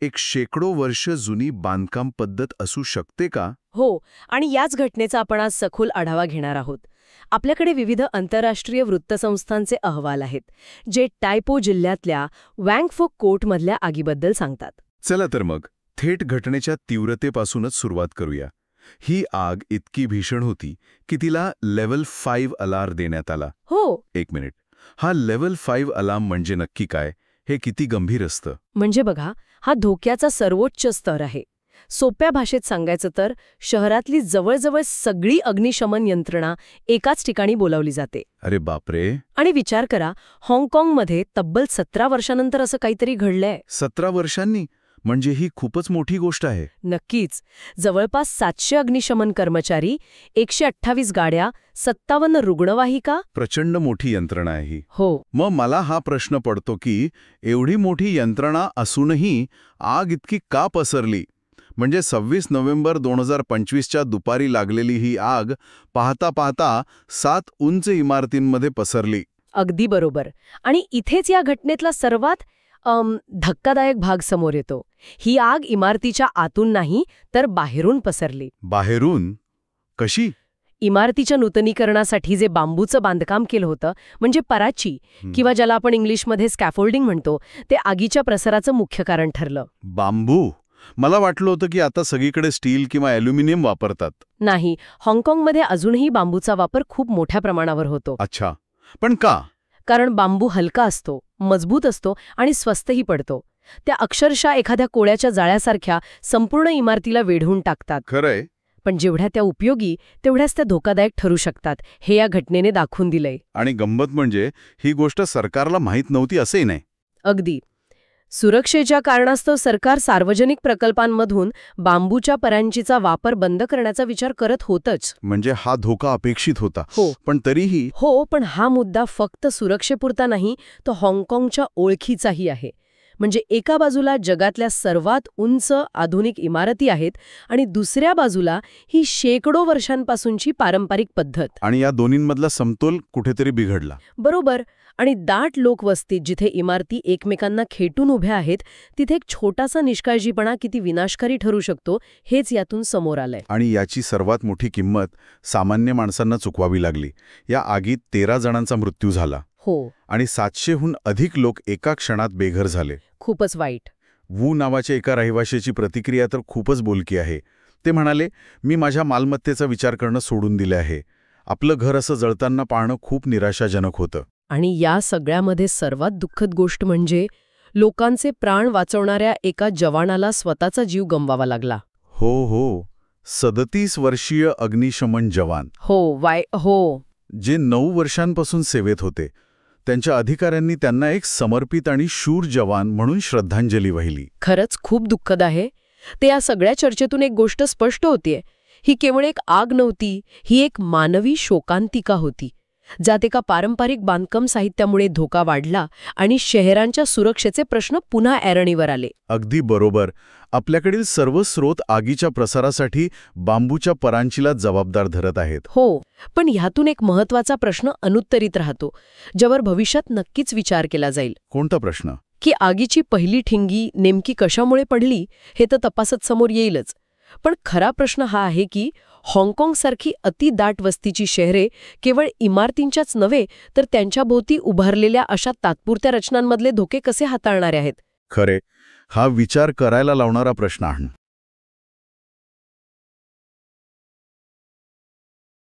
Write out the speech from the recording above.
एक शेकडो वर्ष जुनी बांधकाम पद्धत असू शकते का? हो, आणि याच घटनेचा आपण आज सखोल आढावा घेणार आहोत. आपल्याकडे विविध आंतरराष्ट्रीय वृत्तसंस्थांचे अहवाल आहेत, जे टायपो जिल्ह्यातल्या वँगफो कोर्टमधल्या आगीबद्दल सांगतात. चला तर मग थेट घटनेच्या तीव्रतेपासूनच सुरुवात करूया. ही आग इतकी भीषण होती की तिला लेव्हल 5 अलार्म देण्यात आला. हो, एक मिनिट, हा लेव्हल 5 अलार्म म्हणजे नक्की काय? हे किती गंभीर असतं? म्हणजे बघा, हा धोक्याचा सर्वोच्च स्तर आहे. सोप्या भाषेत सांगायचं तर शहरातली जवळजवळ सगळी अग्निशमन यंत्रणा एकाच ठिकाणी बोलावली जाते. अरे बापरे, आणि विचार करा, हाँगकाँगमध्ये तब्बल 17 वर्षानंतर असं काहीतरी घडलंय. 17 वर्षांनी? म्हणजे ही खूपच मोठी गोष्ट आहे. नक्कीच. जवळपास 700 अग्निशमन कर्मचारी, 128 गाड्या, 57 रुग्णवाहिका. प्रचंड मोठी यंत्रणा आहे ही. हो, मग मला हा प्रश्न पडतो की एवढी मोठी यंत्रणा असूनही आग इतकी का पसरली? म्हणजे 26 नोव्हेंबर 2025च्या दुपारी लागलेली ही आग पाहता पाहता 7 उंच इमारतींमध्ये पसरली. अगदी बरोबर. आणि इथेच या घटनेतला सर्वात धक्कादायक भाग समोर येतो. ही आग इमारतीच्या आतून नाही तर बाहेरून पसरली. बाहेरून? कशी? इमारतीच्या नूतनीकरणासाठी जे बांबूचं बांधकाम केलं होतं, म्हणजे पराची किंवा ज्याला आपण इंग्लिशमध्ये स्कॅफोल्डिंग म्हणतो, ते आगीच्या प्रसाराचं मुख्य कारण ठरलं. बांबू? मला वाटलं होतं की आता सगळीकडे स्टील किंवा ॲल्युमिनियम वापरतात. नाही, हाँगकाँगमध्ये अजूनही बांबूचा वापर खूप मोठ्या प्रमाणावर होतो. अच्छा, पण का? कारण बांबू हलका असतो, मजबूत असतो आणि स्वस्तही पडतो. त्या अक्षरशः एखाद्या कोळ्याच्या जाळ्यासारख्या संपूर्ण इमारतीला वेढून टाकतात. खरंय. पण जेवढ्या त्या उपयोगी तेवढ्याच त्या धोकादायक ठरू शकतात, हे या घटनेने दाखवून दिलंय. आणि गंमत म्हणजे ही गोष्ट सरकारला माहीत नव्हती असंही नाही. अगदी. सुरक्षेच्या कारणास्तव सरकार सार्वजनिक प्रकल्पांमधून बांबूच्या परांचीचा वापर बंद करण्याचा विचार करत होतच. म्हणजे हा धोका अपेक्षित होता. हो. पण तरीही. हो, पण हा मुद्दा फक्त सुरक्षेपुरता नाही, तो हाँगकाँगच्या ओळखीचाही आहे. म्हणजे एका बाजूला जगातल्या सर्वात उंच आधुनिक इमारती आहेत आणि दुसऱ्या बाजूला ही शेकडो वर्षांपासूनची पारंपरिक पद्धत. आणि या दोन्हींमधला समतोल कुठेतरी बिघडला. बरोबर. आणि दाट लोकवस्तीत जिथे इमारती एकमेकांना खेटून उभ्या आहेत, तिथे एक छोटासा निष्काळजीपणा किती विनाशकारी ठरू शकतो हेच यातून समोर आलंय. आणि याची सर्वात मोठी किंमत सामान्य माणसांना चुकवावी लागली. या आगीत 13 जणांचा मृत्यू झाला. हो. आणि 700हून अधिक लोक एका क्षणात बेघर झाले. खूपच वाईट. वू नावाच्या एका रहिवाशाची प्रतिक्रिया तर खूपच बोलकी आहे. ते म्हणाले, मी माझ्या मालमत्तेचा विचार करणं सोडून दिले आहे. आपलं घर असं जळताना पाहणं खूप निराशाजनक होतं. आणि या सगळ्यामध्ये सर्वात दुःखद गोष्ट म्हणजे लोकांचे प्राण वाचवणाऱ्या एका जवानाला स्वतःचा जीव गमवावा लागला. हो, 37 वर्षीय अग्निशमन जवान. हो. जे 9 वर्षांपासून सेवेत होते. त्यांच्या अधिकाऱ्यांनी त्यांना एक समर्पित आणि शूर जवान म्हणून श्रद्धांजली वाहिली. खरंच खूप दुःखद आहे. ते या सगळ्या चर्चेतून एक गोष्ट स्पष्ट होतीये. ही केवळ एक आग नव्हती, ही एक मानवी शोकांतिका होती, ज्यात एका पारंपरिक बांधकाम साहित्यामुळे धोका वाढला आणि शहरांच्या सुरक्षेचे प्रश्न पुन्हा ऐरणीवर आले. अगदी बरोबर. आपल्याकडील सर्व स्रोत आगीच्या प्रसारासाठी बांबूच्या परांचीला जबाबदार धरत आहेत. हो, पण ह्यातून एक महत्वाचा प्रश्न अनुत्तरित राहतो, ज्यावर भविष्यात नक्कीच विचार केला जाईल. कोणता प्रश्न? की आगीची पहिली ठिंगी नेमकी कशामुळे पडली हे तर तपासात समोर येईलच. पण खरा प्रश्न हा आहे की हाँगकाँगसारखी अतिदाट वस्तीची शहरे केवळ इमारतींच्याच नव्हे तर त्यांच्याभोवती उभारलेल्या अशा तात्पुरत्या रचनांमधले धोके कसे हाताळणारे आहेत. खरे, हा विचार करायला लावणारा प्रश्न आहे.